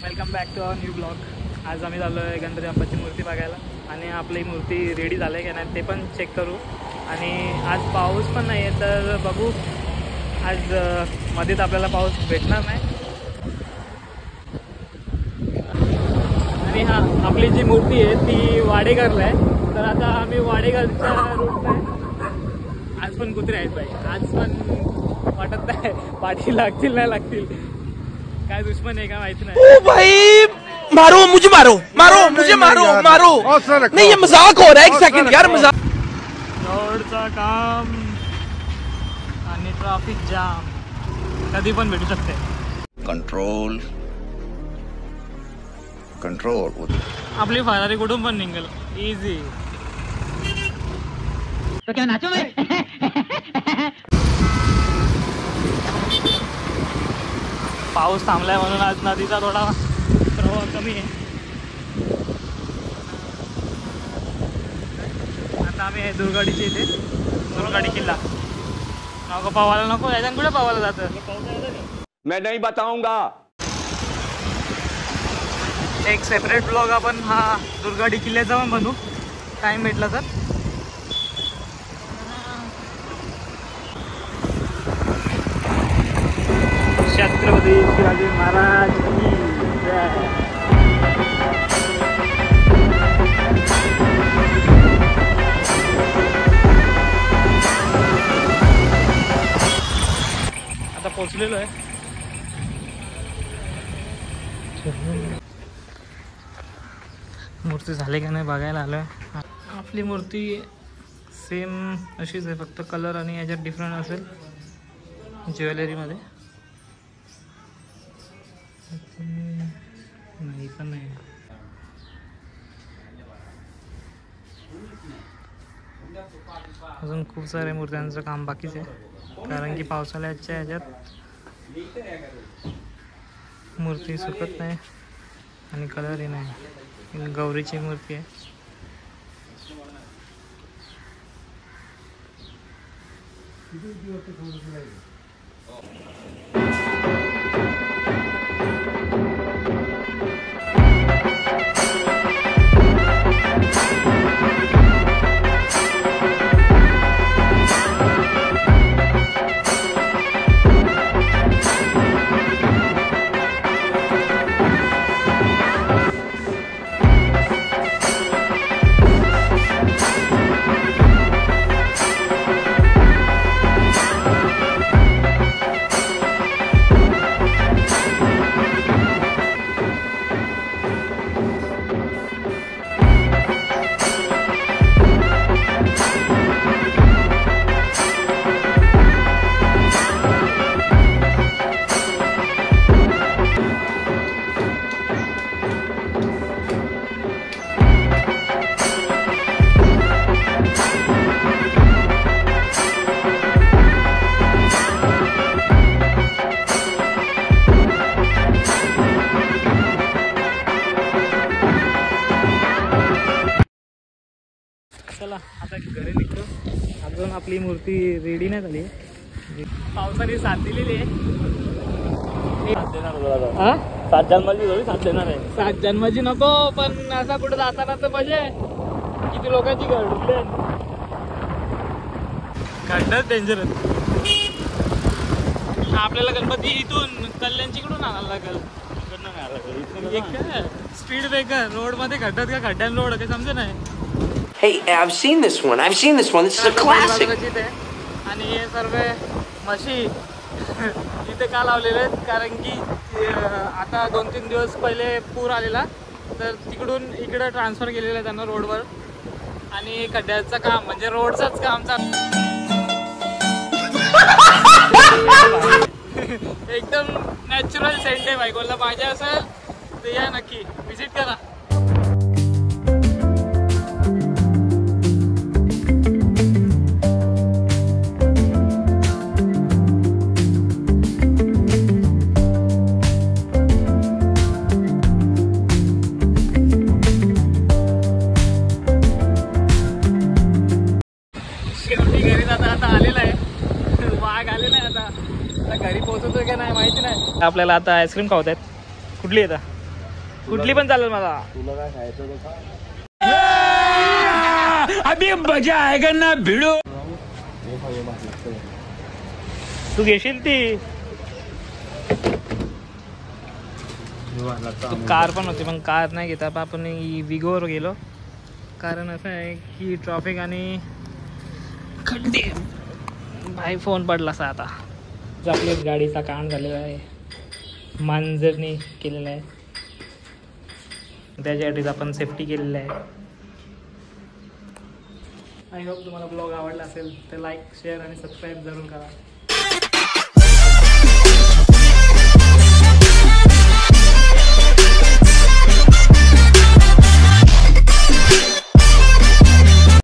Welcome back to our new blog. आज आम्ही झालो आहे गणपती बाप्पाची मूर्ती बघायला आणि आपली मूर्ती रेडी झाली आहे की नाही ते पण चेक करू. आणि आज पाऊस पण नाही आहे तर बघू. आज मध्येच आपल्याला पाऊस भेटणार नाही. आणि हा आपली जी मूर्ती आहे ती वाडेघरला आहे. तर आता आम्ही वाडेघरच्या रूटला आहे. आज पण कुत्रे आहेत भाई. आज पण वाटत नाही पाठी लागतील नाही लागतील. काय दुश्मन आहे का माहिती नाही. ओ भाई मारो मुझे, मारो मारो मुझे, मारो मारो. नहीं ये मजाक हो रहा है. एक सेकंड यार, मजाक. रोडचं काम आणि ट्रॅफिक जाम कधी पण भेटू शकते. Control control. आपली फरारी कुठून पण निघेल इझी. तो क्या नाचो मैं. पाऊस थांबलाय म्हणून आज नदीचा थोडा प्रवाह कमी आहे. आता आम्ही दुर्गाडीच्या इथे दुर्गाडी किल्ला नको पावायला. नको याच्यानं कुठे पावायला जातं. मैं नहीं बताऊंगा. एक सेपरेट ब्लॉग आपण हा दुर्गाडी किल्ल्याचा पण बनवू टाइम भेटला तर. छत्रपती शिवाजी महाराज की जय. आता पोचलेलो आहे. मूर्ती झाली का नाही बघायला आलोय. आपली मूर्ती सेम अशीच आहे, फक्त कलर आणि याच्यात डिफरंट असेल ज्वेलरीमध्ये. नाही पण नाही. अजून खूप सारे मूर्त्यांचं काम बाकीच आहे कारण की पावसाळ्याच्या ह्याच्यात मूर्ती सुकत नाही आणि कलरही नाही. गौरीची मूर्ती आहे. चला आता घरी निघतो. अजून आपली मूर्ती रेडी नाही झाली. पावसाने साथ दिलेली आहे. सात जन्माची जोडी साथ देणार आहे. 7 जन्माची नको पण असा कुठं जाताना तर पाहिजे. किती लोकांची घडले खड्ड्यात डेंजर. आपल्याला गणपती इथून कल्याणची कडून आणायला लागेल. स्पीड ब्रेकर रोड मध्ये खड्ड्यात का खड्ड्यान रोड काही समजे नाही. Hey, I've seen this one. I've seen this one. This is a classic. आणि हे सर्व म्हशी इथे का लावलेले आहेत कारण की आता 2-3 दिवस पहिले पूर आलेला तर तिकडून इकडे ट्रान्सफर केलेलं आहे त्यांना रोडवर. आणि खड्ड्याचं काम म्हणजे रोडचंच काम चालू. एकदम नॅचरल सेंट आहे भाई. कोणाला पाहिजे असेल तर या नक्की विजिट करा. घरी पोहोचतो की नाही माहिती नाही. आपल्याला आता आईस्क्रीम खावत आहेत. कुठली येतात कुठली पण चालेल मला. तुला काय खायचं तर खा. अभी मजा आएगा ना भिड़ो. तू घेशील ती. कार पण होती पण कार नाही घेता आपण विगोवर गेलो. कारण असं आहे की ट्रॉफिक आणि खड्डे. भाई फोन पडला असा आता. आपल्या गाडीचा कान झालेला आहे. मांजरनी केलेला आहे. त्याच्यासाठीच आपण सेफ्टी केलेलं आहे. आय होप तुम्हाला ब्लॉग आवडला असेल तर लाईक शेअर आणि सबस्क्राईब जरूर करा.